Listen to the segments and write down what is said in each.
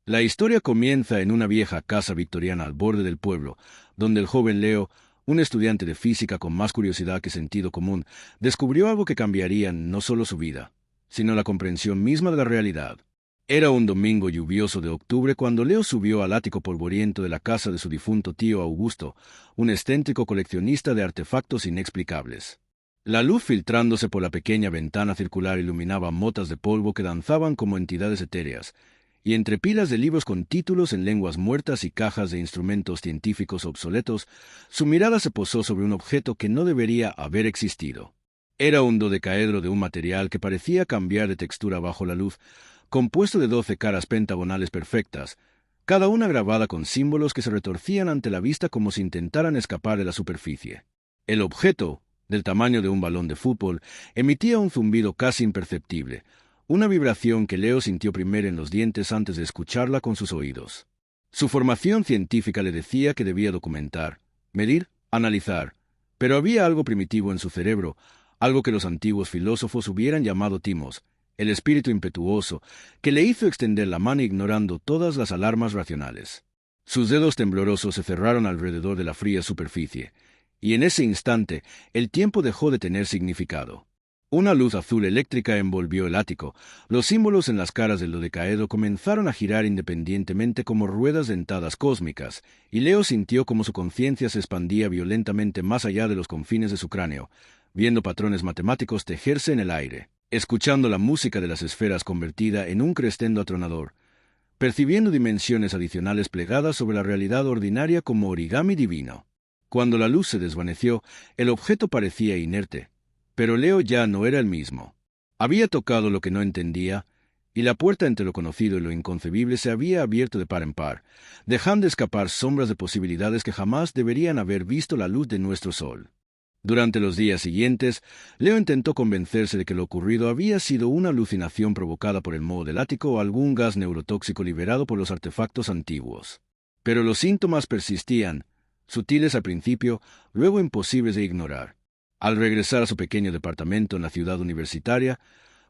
La historia comienza en una vieja casa victoriana al borde del pueblo, donde el joven Leo, un estudiante de física con más curiosidad que sentido común, descubrió algo que cambiaría no solo su vida, sino la comprensión misma de la realidad. Era un domingo lluvioso de octubre cuando Leo subió al ático polvoriento de la casa de su difunto tío Augusto, un excéntrico coleccionista de artefactos inexplicables. La luz filtrándose por la pequeña ventana circular iluminaba motas de polvo que danzaban como entidades etéreas, y entre pilas de libros con títulos en lenguas muertas y cajas de instrumentos científicos obsoletos, su mirada se posó sobre un objeto que no debería haber existido. Era un dodecaedro de un material que parecía cambiar de textura bajo la luz, compuesto de 12 caras pentagonales perfectas, cada una grabada con símbolos que se retorcían ante la vista como si intentaran escapar de la superficie. El objeto, del tamaño de un balón de fútbol, emitía un zumbido casi imperceptible, una vibración que Leo sintió primero en los dientes antes de escucharla con sus oídos. Su formación científica le decía que debía documentar, medir, analizar, pero había algo primitivo en su cerebro, algo que los antiguos filósofos hubieran llamado timos, el espíritu impetuoso, que le hizo extender la mano ignorando todas las alarmas racionales. Sus dedos temblorosos se cerraron alrededor de la fría superficie, y en ese instante el tiempo dejó de tener significado. Una luz azul eléctrica envolvió el ático, los símbolos en las caras del dodecaedro comenzaron a girar independientemente como ruedas dentadas cósmicas, y Leo sintió como su conciencia se expandía violentamente más allá de los confines de su cráneo, viendo patrones matemáticos tejerse en el aire, escuchando la música de las esferas convertida en un crescendo atronador, percibiendo dimensiones adicionales plegadas sobre la realidad ordinaria como origami divino. Cuando la luz se desvaneció, el objeto parecía inerte, pero Leo ya no era el mismo. Había tocado lo que no entendía, y la puerta entre lo conocido y lo inconcebible se había abierto de par en par, dejando escapar sombras de posibilidades que jamás deberían haber visto la luz de nuestro sol. Durante los días siguientes, Leo intentó convencerse de que lo ocurrido había sido una alucinación provocada por el moho del ático o algún gas neurotóxico liberado por los artefactos antiguos. Pero los síntomas persistían, sutiles al principio, luego imposibles de ignorar. Al regresar a su pequeño departamento en la ciudad universitaria,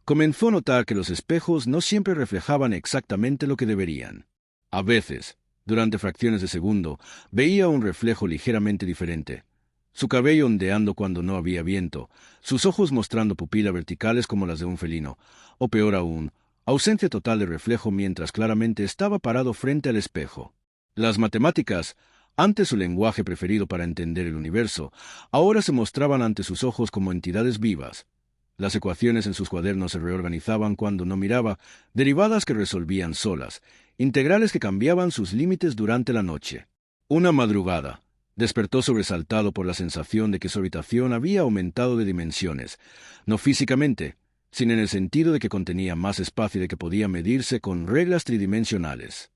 comenzó a notar que los espejos no siempre reflejaban exactamente lo que deberían. A veces, durante fracciones de segundo, veía un reflejo ligeramente diferente, su cabello ondeando cuando no había viento, sus ojos mostrando pupilas verticales como las de un felino, o peor aún, ausencia total de reflejo mientras claramente estaba parado frente al espejo. Las matemáticas, antes su lenguaje preferido para entender el universo, ahora se mostraban ante sus ojos como entidades vivas. Las ecuaciones en sus cuadernos se reorganizaban cuando no miraba, derivadas que resolvían solas, integrales que cambiaban sus límites durante la noche. Una madrugada, despertó sobresaltado por la sensación de que su habitación había aumentado de dimensiones, no físicamente, sino en el sentido de que contenía más espacio de que podía medirse con reglas tridimensionales.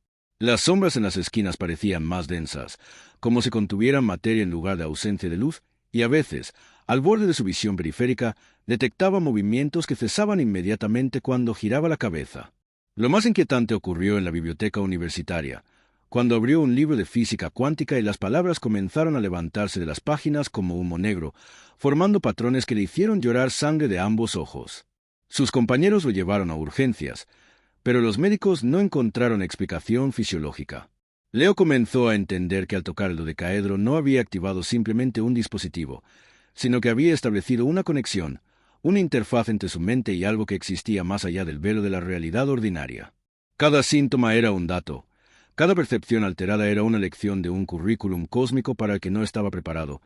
Las sombras en las esquinas parecían más densas, como si contuvieran materia en lugar de ausencia de luz, y a veces, al borde de su visión periférica, detectaba movimientos que cesaban inmediatamente cuando giraba la cabeza. Lo más inquietante ocurrió en la biblioteca universitaria, cuando abrió un libro de física cuántica y las palabras comenzaron a levantarse de las páginas como humo negro, formando patrones que le hicieron llorar sangre de ambos ojos. Sus compañeros lo llevaron a urgencias, pero los médicos no encontraron explicación fisiológica. Leo comenzó a entender que al tocar el dodecaedro no había activado simplemente un dispositivo, sino que había establecido una conexión, una interfaz entre su mente y algo que existía más allá del velo de la realidad ordinaria. Cada síntoma era un dato, cada percepción alterada era una lección de un currículum cósmico para el que no estaba preparado,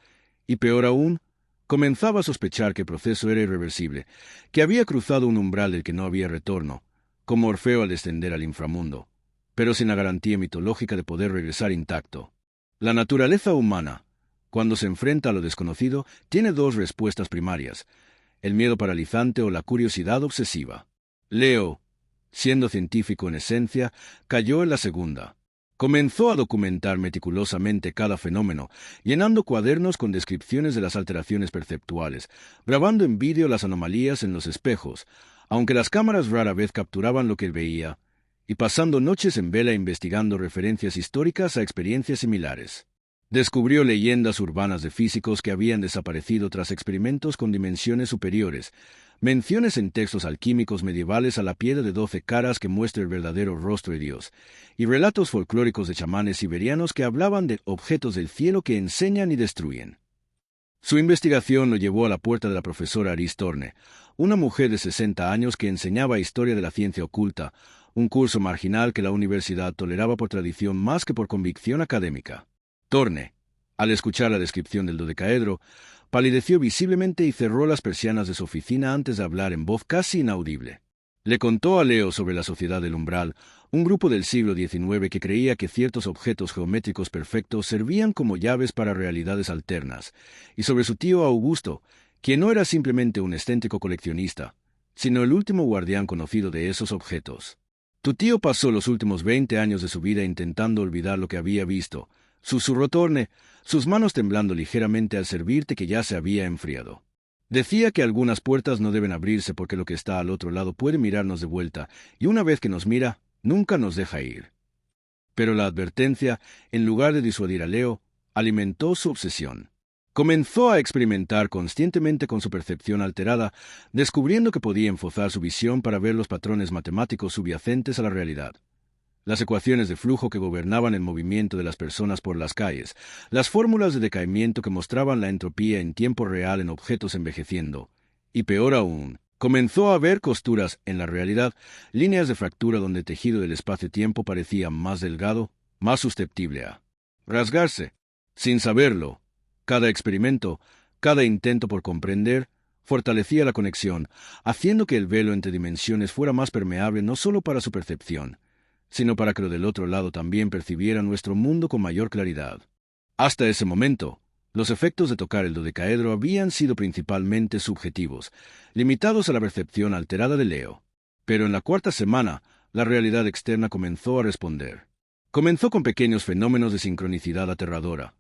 y peor aún, comenzaba a sospechar que el proceso era irreversible, que había cruzado un umbral del que no había retorno, como Orfeo al descender al inframundo, pero sin la garantía mitológica de poder regresar intacto. La naturaleza humana, cuando se enfrenta a lo desconocido, tiene dos respuestas primarias, el miedo paralizante o la curiosidad obsesiva. Leo, siendo científico en esencia, cayó en la segunda. Comenzó a documentar meticulosamente cada fenómeno, llenando cuadernos con descripciones de las alteraciones perceptuales, grabando en vídeo las anomalías en los espejos, aunque las cámaras rara vez capturaban lo que él veía, y pasando noches en vela investigando referencias históricas a experiencias similares. Descubrió leyendas urbanas de físicos que habían desaparecido tras experimentos con dimensiones superiores, menciones en textos alquímicos medievales a la piedra de 12 caras que muestra el verdadero rostro de Dios, y relatos folclóricos de chamanes siberianos que hablaban de objetos del cielo que enseñan y destruyen. Su investigación lo llevó a la puerta de la profesora Aris Torne, una mujer de 60 años que enseñaba historia de la ciencia oculta, un curso marginal que la universidad toleraba por tradición más que por convicción académica. Torne, al escuchar la descripción del dodecaedro, palideció visiblemente y cerró las persianas de su oficina antes de hablar en voz casi inaudible. Le contó a Leo sobre la Sociedad del Umbral, un grupo del siglo XIX que creía que ciertos objetos geométricos perfectos servían como llaves para realidades alternas, y sobre su tío Augusto, quien no era simplemente un excéntrico coleccionista, sino el último guardián conocido de esos objetos. Tu tío pasó los últimos 20 años de su vida intentando olvidar lo que había visto, susurró Torne, sus manos temblando ligeramente al servirte que ya se había enfriado. Decía que algunas puertas no deben abrirse porque lo que está al otro lado puede mirarnos de vuelta, y una vez que nos mira, nunca nos deja ir. Pero la advertencia, en lugar de disuadir a Leo, alimentó su obsesión. Comenzó a experimentar conscientemente con su percepción alterada, descubriendo que podía enforzar su visión para ver los patrones matemáticos subyacentes a la realidad. Las ecuaciones de flujo que gobernaban el movimiento de las personas por las calles, las fórmulas de decaimiento que mostraban la entropía en tiempo real en objetos envejeciendo, y peor aún, comenzó a ver costuras en la realidad, líneas de fractura donde el tejido del espacio-tiempo parecía más delgado, más susceptible a rasgarse. Sin saberlo, cada experimento, cada intento por comprender, fortalecía la conexión, haciendo que el velo entre dimensiones fuera más permeable no solo para su percepción, sino para que lo del otro lado también percibiera nuestro mundo con mayor claridad. Hasta ese momento, los efectos de tocar el dodecaedro habían sido principalmente subjetivos, limitados a la percepción alterada de Leo. Pero en la cuarta semana, la realidad externa comenzó a responder. Comenzó con pequeños fenómenos de sincronicidad aterradora.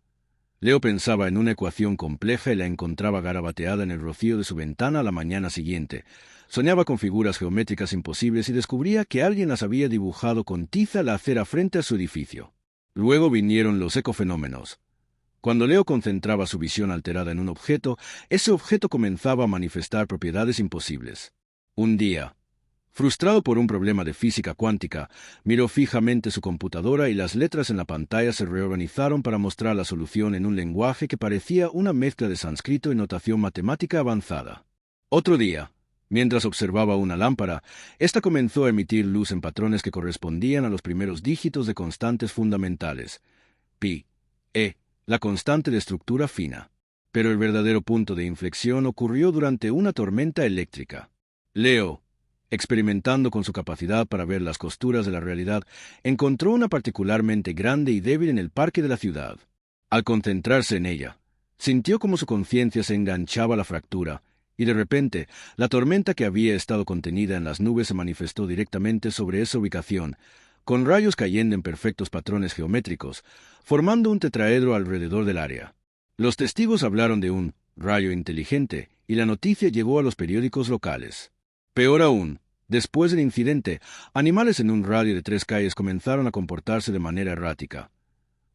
Leo pensaba en una ecuación compleja y la encontraba garabateada en el rocío de su ventana a la mañana siguiente. Soñaba con figuras geométricas imposibles y descubría que alguien las había dibujado con tiza la acera frente a su edificio. Luego vinieron los ecofenómenos. Cuando Leo concentraba su visión alterada en un objeto, ese objeto comenzaba a manifestar propiedades imposibles. Un día, frustrado por un problema de física cuántica, miró fijamente su computadora y las letras en la pantalla se reorganizaron para mostrar la solución en un lenguaje que parecía una mezcla de sánscrito y notación matemática avanzada. Otro día, mientras observaba una lámpara, ésta comenzó a emitir luz en patrones que correspondían a los primeros dígitos de constantes fundamentales. Pi, la constante de estructura fina. Pero el verdadero punto de inflexión ocurrió durante una tormenta eléctrica. Leo, experimentando con su capacidad para ver las costuras de la realidad, encontró una particularmente grande y débil en el parque de la ciudad. Al concentrarse en ella, sintió como su conciencia se enganchaba a la fractura, y de repente, la tormenta que había estado contenida en las nubes se manifestó directamente sobre esa ubicación, con rayos cayendo en perfectos patrones geométricos, formando un tetraedro alrededor del área. Los testigos hablaron de un rayo inteligente, y la noticia llegó a los periódicos locales. Peor aún, después del incidente, animales en un radio de 3 calles comenzaron a comportarse de manera errática.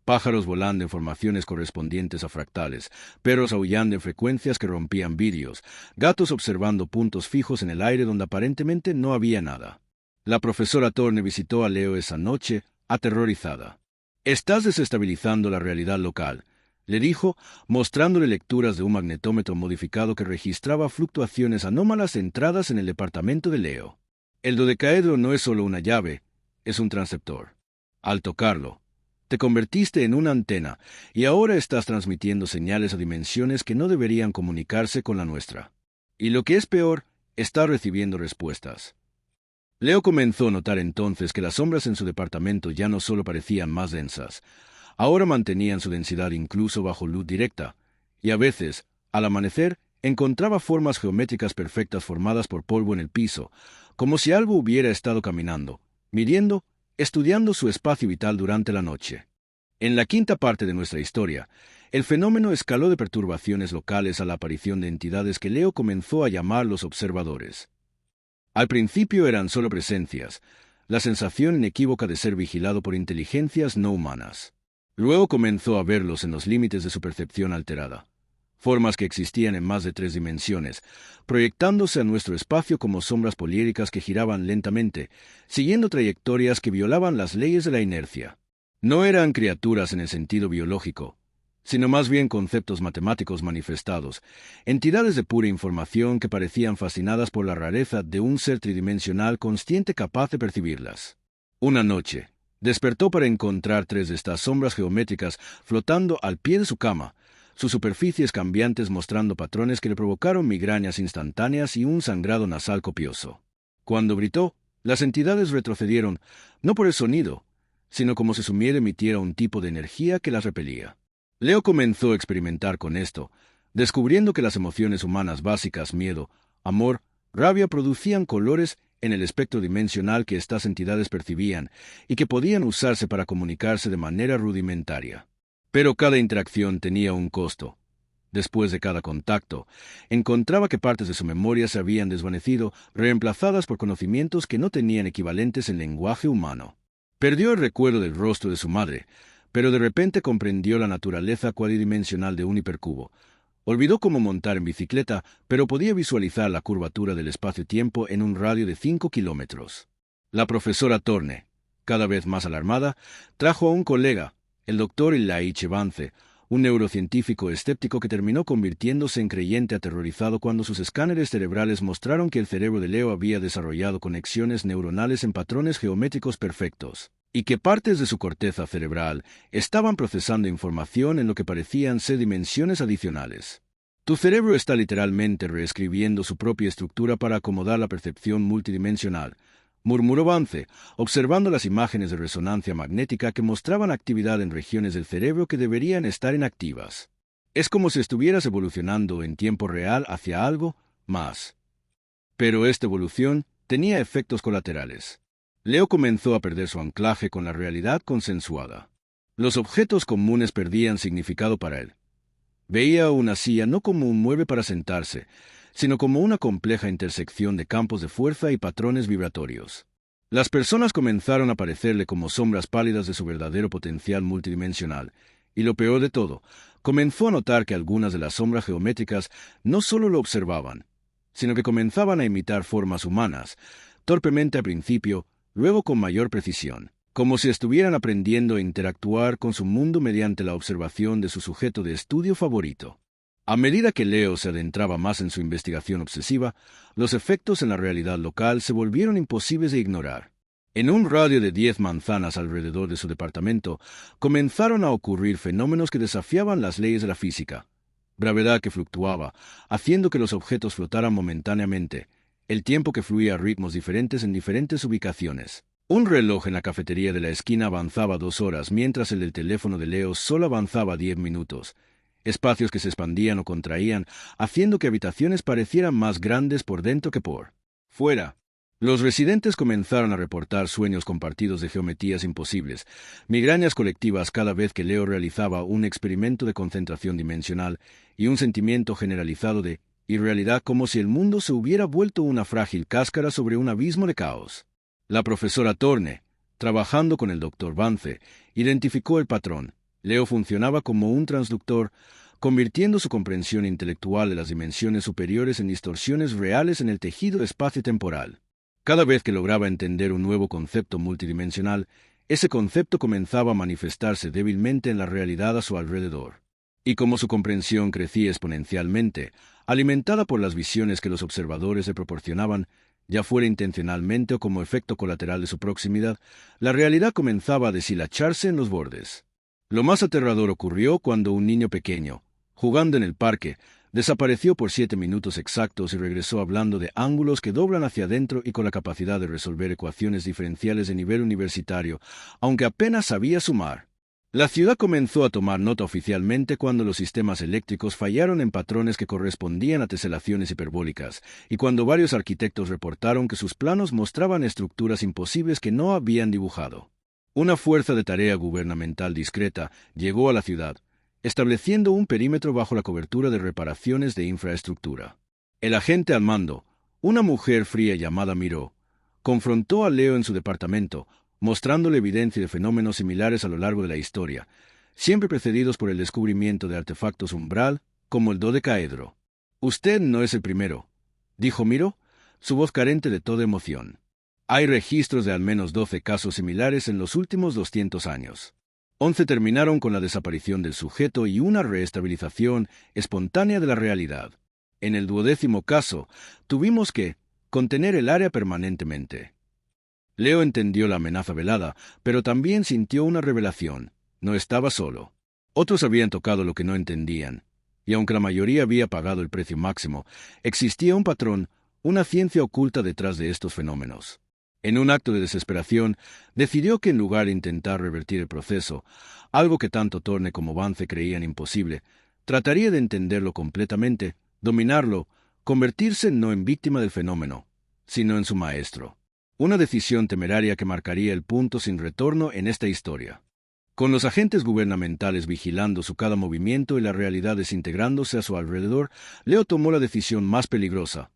Pájaros volando en formaciones correspondientes a fractales, perros aullando en frecuencias que rompían vidrios, gatos observando puntos fijos en el aire donde aparentemente no había nada. La profesora Torne visitó a Leo esa noche, aterrorizada. «Estás desestabilizando la realidad local», le dijo, mostrándole lecturas de un magnetómetro modificado que registraba fluctuaciones anómalas centradas en el departamento de Leo. El dodecaedro no es solo una llave, es un transceptor. Al tocarlo, te convertiste en una antena y ahora estás transmitiendo señales a dimensiones que no deberían comunicarse con la nuestra. Y lo que es peor, está recibiendo respuestas. Leo comenzó a notar entonces que las sombras en su departamento ya no solo parecían más densas, ahora mantenían su densidad incluso bajo luz directa, y a veces, al amanecer, encontraba formas geométricas perfectas formadas por polvo en el piso, como si algo hubiera estado caminando, midiendo, estudiando su espacio vital durante la noche. En la quinta parte de nuestra historia, el fenómeno escaló de perturbaciones locales a la aparición de entidades que Leo comenzó a llamar los observadores. Al principio eran solo presencias, la sensación inequívoca de ser vigilado por inteligencias no humanas. Luego comenzó a verlos en los límites de su percepción alterada, formas que existían en más de 3 dimensiones, proyectándose a nuestro espacio como sombras poliédricas que giraban lentamente, siguiendo trayectorias que violaban las leyes de la inercia. No eran criaturas en el sentido biológico, sino más bien conceptos matemáticos manifestados, entidades de pura información que parecían fascinadas por la rareza de un ser tridimensional consciente capaz de percibirlas. Una noche, despertó para encontrar 3 de estas sombras geométricas flotando al pie de su cama, sus superficies cambiantes mostrando patrones que le provocaron migrañas instantáneas y un sangrado nasal copioso. Cuando gritó, las entidades retrocedieron, no por el sonido, sino como si su miel emitiera un tipo de energía que las repelía. Leo comenzó a experimentar con esto, descubriendo que las emociones humanas básicas, miedo, amor, rabia, producían colores en el espectro dimensional que estas entidades percibían y que podían usarse para comunicarse de manera rudimentaria. Pero cada interacción tenía un costo. Después de cada contacto, encontraba que partes de su memoria se habían desvanecido, reemplazadas por conocimientos que no tenían equivalentes en lenguaje humano. Perdió el recuerdo del rostro de su madre, pero de repente comprendió la naturaleza cuadridimensional de un hipercubo. Olvidó cómo montar en bicicleta, pero podía visualizar la curvatura del espacio-tiempo en un radio de 5 kilómetros. La profesora Thorne, cada vez más alarmada, trajo a un colega, el doctor Elijah Vance, un neurocientífico escéptico que terminó convirtiéndose en creyente aterrorizado cuando sus escáneres cerebrales mostraron que el cerebro de Leo había desarrollado conexiones neuronales en patrones geométricos perfectos, y que partes de su corteza cerebral estaban procesando información en lo que parecían ser dimensiones adicionales. Tu cerebro está literalmente reescribiendo su propia estructura para acomodar la percepción multidimensional, murmuró Vance, observando las imágenes de resonancia magnética que mostraban actividad en regiones del cerebro que deberían estar inactivas. Es como si estuvieras evolucionando en tiempo real hacia algo más. Pero esta evolución tenía efectos colaterales. Leo comenzó a perder su anclaje con la realidad consensuada. Los objetos comunes perdían significado para él. Veía una silla no como un mueble para sentarse, sino como una compleja intersección de campos de fuerza y patrones vibratorios. Las personas comenzaron a parecerle como sombras pálidas de su verdadero potencial multidimensional, y lo peor de todo, comenzó a notar que algunas de las sombras geométricas no solo lo observaban, sino que comenzaban a imitar formas humanas, torpemente al principio, luego con mayor precisión, como si estuvieran aprendiendo a interactuar con su mundo mediante la observación de su sujeto de estudio favorito. A medida que Leo se adentraba más en su investigación obsesiva, los efectos en la realidad local se volvieron imposibles de ignorar. En un radio de 10 manzanas alrededor de su departamento, comenzaron a ocurrir fenómenos que desafiaban las leyes de la física. Gravedad que fluctuaba, haciendo que los objetos flotaran momentáneamente, el tiempo que fluía a ritmos diferentes en diferentes ubicaciones. Un reloj en la cafetería de la esquina avanzaba 2 horas, mientras el del teléfono de Leo solo avanzaba 10 minutos. Espacios que se expandían o contraían, haciendo que habitaciones parecieran más grandes por dentro que por fuera. Los residentes comenzaron a reportar sueños compartidos de geometrías imposibles, migrañas colectivas cada vez que Leo realizaba un experimento de concentración dimensional y un sentimiento generalizado de irrealidad, como si el mundo se hubiera vuelto una frágil cáscara sobre un abismo de caos. La profesora Thorne, trabajando con el doctor Vance, identificó el patrón. Leo funcionaba como un transductor, convirtiendo su comprensión intelectual de las dimensiones superiores en distorsiones reales en el tejido espacio-temporal. Cada vez que lograba entender un nuevo concepto multidimensional, ese concepto comenzaba a manifestarse débilmente en la realidad a su alrededor. Y como su comprensión crecía exponencialmente, alimentada por las visiones que los observadores le proporcionaban, ya fuera intencionalmente o como efecto colateral de su proximidad, la realidad comenzaba a deshilacharse en los bordes. Lo más aterrador ocurrió cuando un niño pequeño, jugando en el parque, desapareció por 7 minutos exactos y regresó hablando de ángulos que doblan hacia adentro y con la capacidad de resolver ecuaciones diferenciales de nivel universitario, aunque apenas sabía sumar. La ciudad comenzó a tomar nota oficialmente cuando los sistemas eléctricos fallaron en patrones que correspondían a teselaciones hiperbólicas, y cuando varios arquitectos reportaron que sus planos mostraban estructuras imposibles que no habían dibujado. Una fuerza de tarea gubernamental discreta llegó a la ciudad, estableciendo un perímetro bajo la cobertura de reparaciones de infraestructura. El agente al mando, una mujer fría llamada Miró, confrontó a Leo en su departamento, mostrándole evidencia de fenómenos similares a lo largo de la historia, siempre precedidos por el descubrimiento de artefactos umbral, como el dodecaedro. «Usted no es el primero», dijo Miro, su voz carente de toda emoción. «Hay registros de al menos 12 casos similares en los últimos 200 años. 11 terminaron con la desaparición del sujeto y una reestabilización espontánea de la realidad. En el 12º caso, tuvimos que contener el área permanentemente». Leo entendió la amenaza velada, pero también sintió una revelación. No estaba solo. Otros habían tocado lo que no entendían, y aunque la mayoría había pagado el precio máximo, existía un patrón, una ciencia oculta detrás de estos fenómenos. En un acto de desesperación, decidió que en lugar de intentar revertir el proceso, algo que tanto Thorne como Vance creían imposible, trataría de entenderlo completamente, dominarlo, convertirse no en víctima del fenómeno, sino en su maestro. Una decisión temeraria que marcaría el punto sin retorno en esta historia. Con los agentes gubernamentales vigilando su cada movimiento y la realidad desintegrándose a su alrededor, Leo tomó la decisión más peligrosa.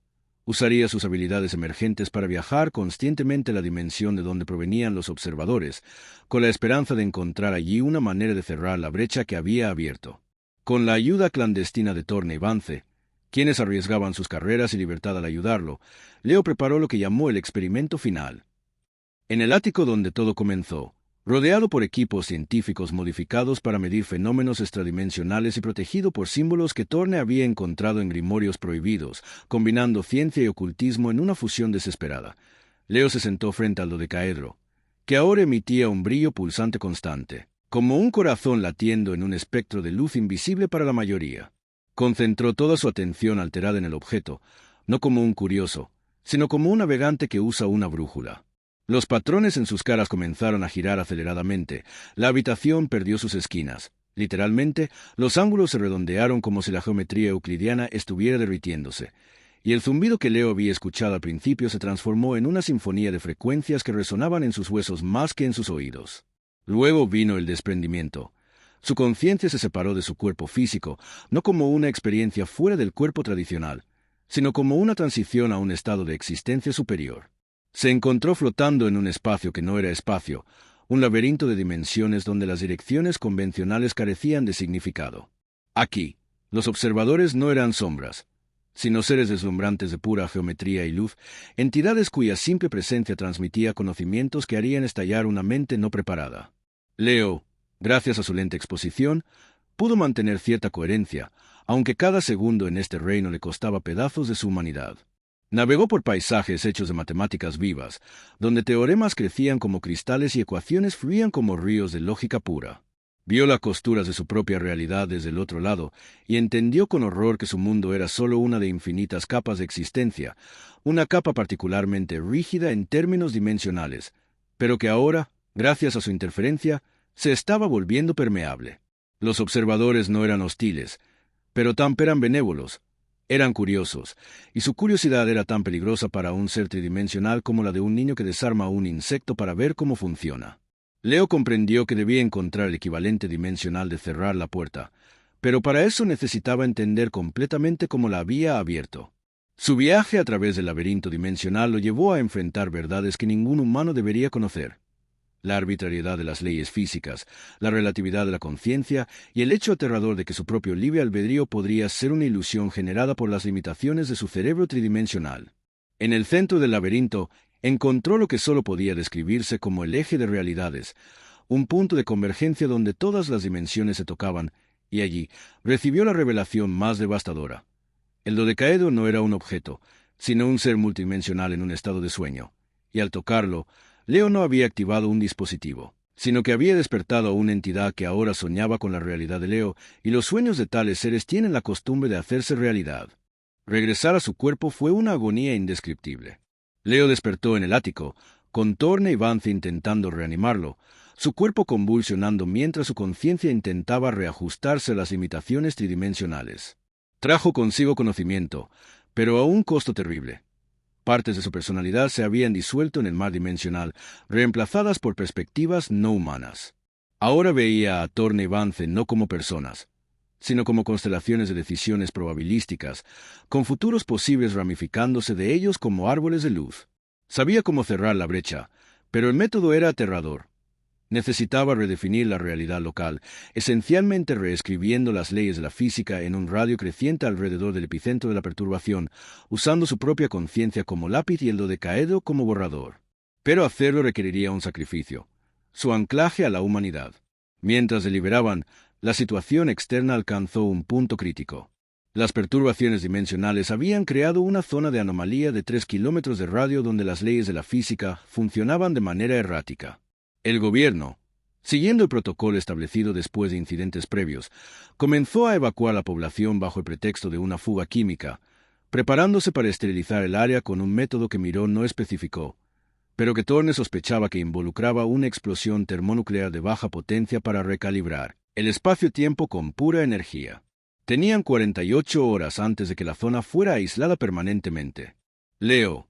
Usaría sus habilidades emergentes para viajar conscientemente a la dimensión de donde provenían los observadores, con la esperanza de encontrar allí una manera de cerrar la brecha que había abierto. Con la ayuda clandestina de Thorne y Vance, quienes arriesgaban sus carreras y libertad al ayudarlo, Leo preparó lo que llamó el experimento final. En el ático donde todo comenzó, rodeado por equipos científicos modificados para medir fenómenos extradimensionales y protegido por símbolos que Thorne había encontrado en grimorios prohibidos, combinando ciencia y ocultismo en una fusión desesperada, Leo se sentó frente al dodecaedro, que ahora emitía un brillo pulsante constante, como un corazón latiendo en un espectro de luz invisible para la mayoría. Concentró toda su atención alterada en el objeto, no como un curioso, sino como un navegante que usa una brújula. Los patrones en sus caras comenzaron a girar aceleradamente, la habitación perdió sus esquinas. Literalmente, los ángulos se redondearon como si la geometría euclidiana estuviera derritiéndose, y el zumbido que Leo había escuchado al principio se transformó en una sinfonía de frecuencias que resonaban en sus huesos más que en sus oídos. Luego vino el desprendimiento. Su conciencia se separó de su cuerpo físico, no como una experiencia fuera del cuerpo tradicional, sino como una transición a un estado de existencia superior. Se encontró flotando en un espacio que no era espacio, un laberinto de dimensiones donde las direcciones convencionales carecían de significado. Aquí, los observadores no eran sombras, sino seres deslumbrantes de pura geometría y luz, entidades cuya simple presencia transmitía conocimientos que harían estallar una mente no preparada. Leo, gracias a su lenta exposición, pudo mantener cierta coherencia, aunque cada segundo en este reino le costaba pedazos de su humanidad. Navegó por paisajes hechos de matemáticas vivas, donde teoremas crecían como cristales y ecuaciones fluían como ríos de lógica pura. Vio las costuras de su propia realidad desde el otro lado y entendió con horror que su mundo era solo una de infinitas capas de existencia, una capa particularmente rígida en términos dimensionales, pero que ahora, gracias a su interferencia, se estaba volviendo permeable. Los observadores no eran hostiles, pero tampoco eran benévolos. Eran curiosos, y su curiosidad era tan peligrosa para un ser tridimensional como la de un niño que desarma un insecto para ver cómo funciona. Leo comprendió que debía encontrar el equivalente dimensional de cerrar la puerta, pero para eso necesitaba entender completamente cómo la había abierto. Su viaje a través del laberinto dimensional lo llevó a enfrentar verdades que ningún humano debería conocer. La arbitrariedad de las leyes físicas, la relatividad de la conciencia y el hecho aterrador de que su propio libre albedrío podría ser una ilusión generada por las limitaciones de su cerebro tridimensional. En el centro del laberinto, encontró lo que solo podía describirse como el eje de realidades, un punto de convergencia donde todas las dimensiones se tocaban, y allí recibió la revelación más devastadora. El dodecaedro no era un objeto, sino un ser multidimensional en un estado de sueño, y al tocarlo, Leo no había activado un dispositivo, sino que había despertado a una entidad que ahora soñaba con la realidad de Leo, y los sueños de tales seres tienen la costumbre de hacerse realidad. Regresar a su cuerpo fue una agonía indescriptible. Leo despertó en el ático, con Thorne y Vance intentando reanimarlo, su cuerpo convulsionando mientras su conciencia intentaba reajustarse a las limitaciones tridimensionales. Trajo consigo conocimiento, pero a un costo terrible. Partes de su personalidad se habían disuelto en el mar dimensional, reemplazadas por perspectivas no humanas. Ahora veía a Thorne y Vance no como personas, sino como constelaciones de decisiones probabilísticas, con futuros posibles ramificándose de ellos como árboles de luz. Sabía cómo cerrar la brecha, pero el método era aterrador. Necesitaba redefinir la realidad local, esencialmente reescribiendo las leyes de la física en un radio creciente alrededor del epicentro de la perturbación, usando su propia conciencia como lápiz y el dodecaedro como borrador. Pero hacerlo requeriría un sacrificio, su anclaje a la humanidad. Mientras deliberaban, la situación externa alcanzó un punto crítico. Las perturbaciones dimensionales habían creado una zona de anomalía de 3 kilómetros de radio donde las leyes de la física funcionaban de manera errática. El gobierno, siguiendo el protocolo establecido después de incidentes previos, comenzó a evacuar la población bajo el pretexto de una fuga química, preparándose para esterilizar el área con un método que Miró no especificó, pero que Thorne sospechaba que involucraba una explosión termonuclear de baja potencia para recalibrar el espacio-tiempo con pura energía. Tenían 48 horas antes de que la zona fuera aislada permanentemente. Leo,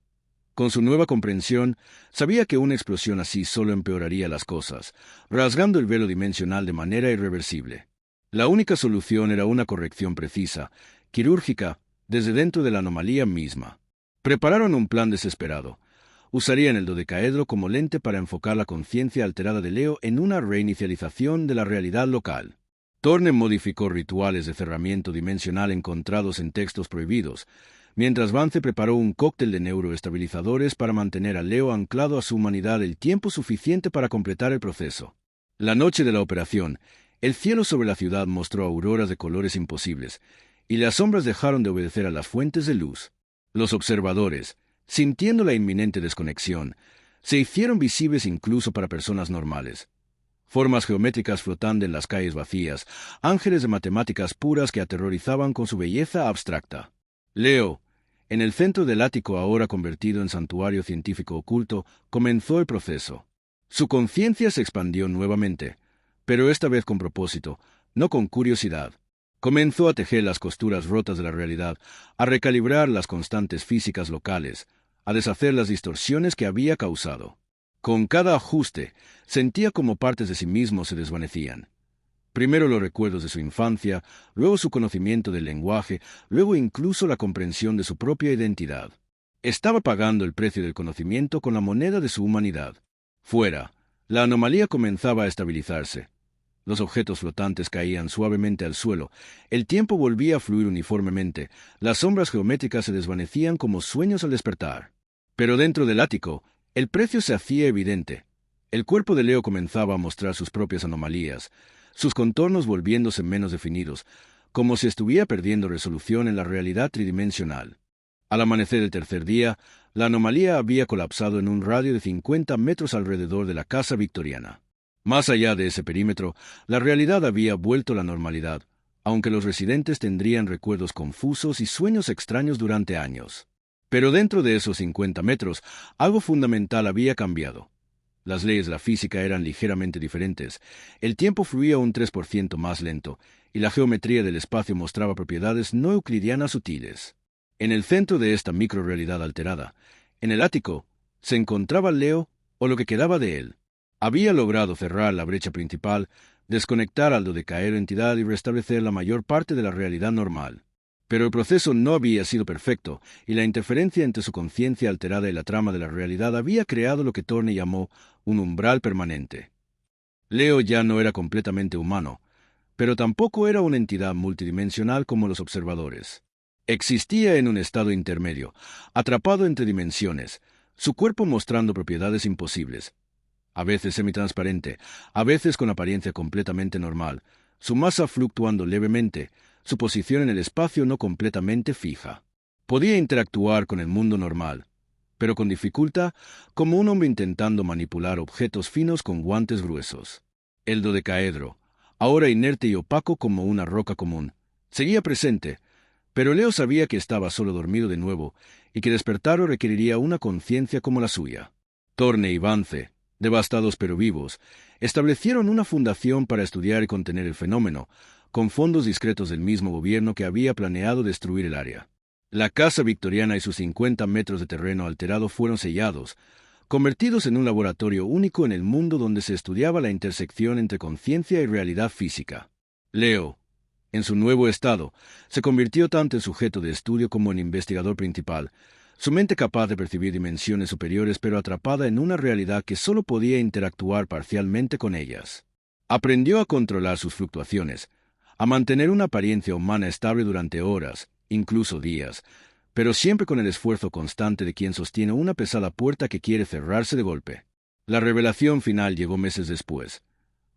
con su nueva comprensión, sabía que una explosión así solo empeoraría las cosas, rasgando el velo dimensional de manera irreversible. La única solución era una corrección precisa, quirúrgica, desde dentro de la anomalía misma. Prepararon un plan desesperado. Usarían el dodecaedro como lente para enfocar la conciencia alterada de Leo en una reinicialización de la realidad local. Thorne modificó rituales de cerramiento dimensional encontrados en textos prohibidos, mientras Vance preparó un cóctel de neuroestabilizadores para mantener a Leo anclado a su humanidad el tiempo suficiente para completar el proceso. La noche de la operación, el cielo sobre la ciudad mostró auroras de colores imposibles, y las sombras dejaron de obedecer a las fuentes de luz. Los observadores, sintiendo la inminente desconexión, se hicieron visibles incluso para personas normales. Formas geométricas flotando en las calles vacías, ángeles de matemáticas puras que aterrorizaban con su belleza abstracta. Leo, en el centro del ático ahora convertido en santuario científico oculto, comenzó el proceso. Su conciencia se expandió nuevamente, pero esta vez con propósito, no con curiosidad. Comenzó a tejer las costuras rotas de la realidad, a recalibrar las constantes físicas locales, a deshacer las distorsiones que había causado. Con cada ajuste, sentía como partes de sí mismo se desvanecían. Primero los recuerdos de su infancia, luego su conocimiento del lenguaje, luego incluso la comprensión de su propia identidad. Estaba pagando el precio del conocimiento con la moneda de su humanidad. Fuera, la anomalía comenzaba a estabilizarse. Los objetos flotantes caían suavemente al suelo, el tiempo volvía a fluir uniformemente, las sombras geométricas se desvanecían como sueños al despertar. Pero dentro del ático, el precio se hacía evidente. El cuerpo de Leo comenzaba a mostrar sus propias anomalías, sus contornos volviéndose menos definidos, como si estuviera perdiendo resolución en la realidad tridimensional. Al amanecer del tercer día, la anomalía había colapsado en un radio de 50 metros alrededor de la casa victoriana. Más allá de ese perímetro, la realidad había vuelto a la normalidad, aunque los residentes tendrían recuerdos confusos y sueños extraños durante años. Pero dentro de esos 50 metros, algo fundamental había cambiado. Las leyes de la física eran ligeramente diferentes, el tiempo fluía un 3% más lento, y la geometría del espacio mostraba propiedades no euclidianas sutiles. En el centro de esta microrealidad alterada, en el ático, se encontraba Leo, o lo que quedaba de él. Había logrado cerrar la brecha principal, desconectar al dodecaedro entidad y restablecer la mayor parte de la realidad normal. Pero el proceso no había sido perfecto, y la interferencia entre su conciencia alterada y la trama de la realidad había creado lo que Thorne llamó un umbral permanente. Leo ya no era completamente humano, pero tampoco era una entidad multidimensional como los observadores. Existía en un estado intermedio, atrapado entre dimensiones, su cuerpo mostrando propiedades imposibles. A veces semitransparente, a veces con apariencia completamente normal, su masa fluctuando levemente, su posición en el espacio no completamente fija. Podía interactuar con el mundo normal, pero con dificultad, como un hombre intentando manipular objetos finos con guantes gruesos. El dodecaedro, ahora inerte y opaco como una roca común, seguía presente, pero Leo sabía que estaba solo dormido de nuevo y que despertarlo requeriría una conciencia como la suya. Thorne y Vance, devastados pero vivos, establecieron una fundación para estudiar y contener el fenómeno, con fondos discretos del mismo gobierno que había planeado destruir el área. La casa victoriana y sus 50 metros de terreno alterado fueron sellados, convertidos en un laboratorio único en el mundo donde se estudiaba la intersección entre conciencia y realidad física. Leo, en su nuevo estado, se convirtió tanto en sujeto de estudio como en investigador principal, su mente capaz de percibir dimensiones superiores pero atrapada en una realidad que solo podía interactuar parcialmente con ellas. Aprendió a controlar sus fluctuaciones, a mantener una apariencia humana estable durante horas, incluso días, pero siempre con el esfuerzo constante de quien sostiene una pesada puerta que quiere cerrarse de golpe. La revelación final llegó meses después,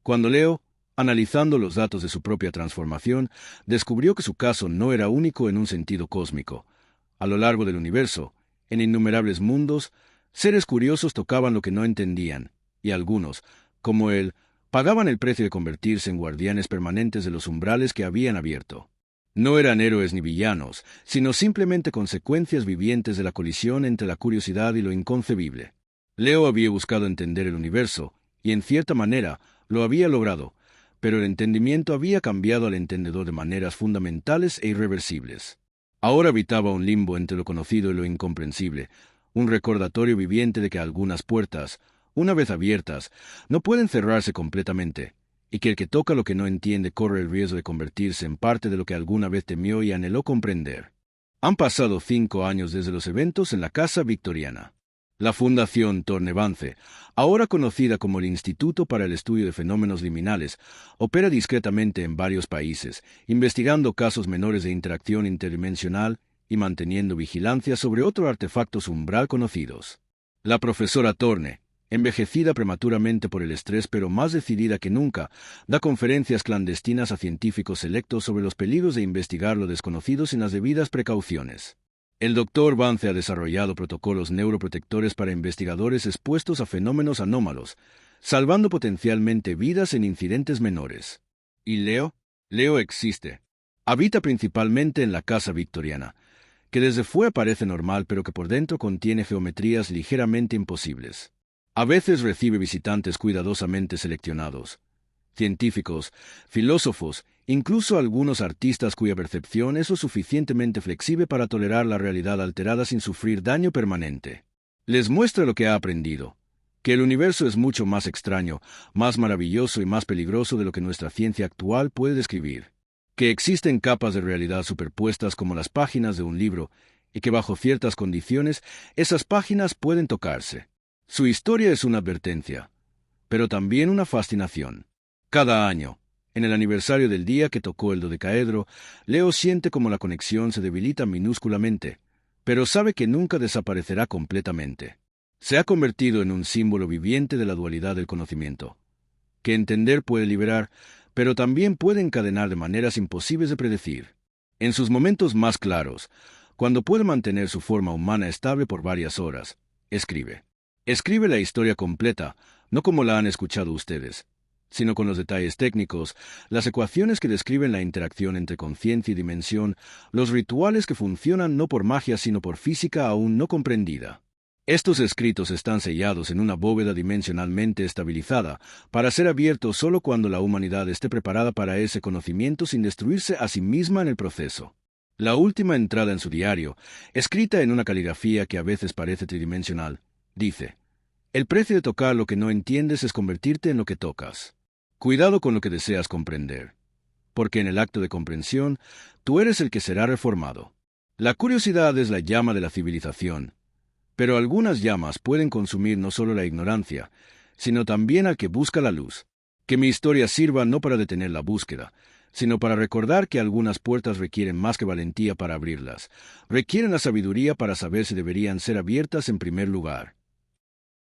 cuando Leo, analizando los datos de su propia transformación, descubrió que su caso no era único en un sentido cósmico. A lo largo del universo, en innumerables mundos, seres curiosos tocaban lo que no entendían, y algunos, como él, pagaban el precio de convertirse en guardianes permanentes de los umbrales que habían abierto. No eran héroes ni villanos, sino simplemente consecuencias vivientes de la colisión entre la curiosidad y lo inconcebible. Leo había buscado entender el universo, y en cierta manera lo había logrado, pero el entendimiento había cambiado al entendedor de maneras fundamentales e irreversibles. Ahora habitaba un limbo entre lo conocido y lo incomprensible, un recordatorio viviente de que algunas puertas, una vez abiertas, no pueden cerrarse completamente, y que el que toca lo que no entiende corre el riesgo de convertirse en parte de lo que alguna vez temió y anheló comprender. Han pasado 5 años desde los eventos en la Casa Victoriana. La Fundación Tornevance, ahora conocida como el Instituto para el Estudio de Fenómenos Liminales, opera discretamente en varios países, investigando casos menores de interacción interdimensional y manteniendo vigilancia sobre otros artefactos umbral conocidos. La profesora Torne, envejecida prematuramente por el estrés pero más decidida que nunca, da conferencias clandestinas a científicos selectos sobre los peligros de investigar lo desconocido sin las debidas precauciones. El Dr. Vance ha desarrollado protocolos neuroprotectores para investigadores expuestos a fenómenos anómalos, salvando potencialmente vidas en incidentes menores. ¿Y Leo? Leo existe. Habita principalmente en la Casa Victoriana, que desde fuera parece normal pero que por dentro contiene geometrías ligeramente imposibles. A veces recibe visitantes cuidadosamente seleccionados, científicos, filósofos, incluso algunos artistas cuya percepción es lo suficientemente flexible para tolerar la realidad alterada sin sufrir daño permanente. Les muestra lo que ha aprendido, que el universo es mucho más extraño, más maravilloso y más peligroso de lo que nuestra ciencia actual puede describir, que existen capas de realidad superpuestas como las páginas de un libro, y que bajo ciertas condiciones esas páginas pueden tocarse. Su historia es una advertencia, pero también una fascinación. Cada año, en el aniversario del día que tocó el dodecaedro, Leo siente como la conexión se debilita minúsculamente, pero sabe que nunca desaparecerá completamente. Se ha convertido en un símbolo viviente de la dualidad del conocimiento, que entender puede liberar, pero también puede encadenar de maneras imposibles de predecir. En sus momentos más claros, cuando puede mantener su forma humana estable por varias horas, escribe. Escribe la historia completa, no como la han escuchado ustedes, sino con los detalles técnicos, las ecuaciones que describen la interacción entre conciencia y dimensión, los rituales que funcionan no por magia sino por física aún no comprendida. Estos escritos están sellados en una bóveda dimensionalmente estabilizada, para ser abiertos solo cuando la humanidad esté preparada para ese conocimiento sin destruirse a sí misma en el proceso. La última entrada en su diario, escrita en una caligrafía que a veces parece tridimensional, dice: «El precio de tocar lo que no entiendes es convertirte en lo que tocas». Cuidado con lo que deseas comprender, porque en el acto de comprensión, tú eres el que será reformado. La curiosidad es la llama de la civilización, pero algunas llamas pueden consumir no solo la ignorancia, sino también al que busca la luz. Que mi historia sirva no para detener la búsqueda, sino para recordar que algunas puertas requieren más que valentía para abrirlas, requieren la sabiduría para saber si deberían ser abiertas en primer lugar.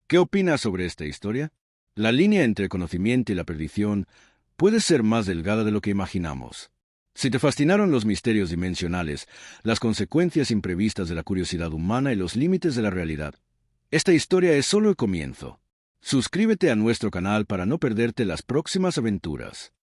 ¿Qué opinas sobre esta historia? La línea entre el conocimiento y la perdición puede ser más delgada de lo que imaginamos. Si te fascinaron los misterios dimensionales, las consecuencias imprevistas de la curiosidad humana y los límites de la realidad, esta historia es solo el comienzo. Suscríbete a nuestro canal para no perderte las próximas aventuras.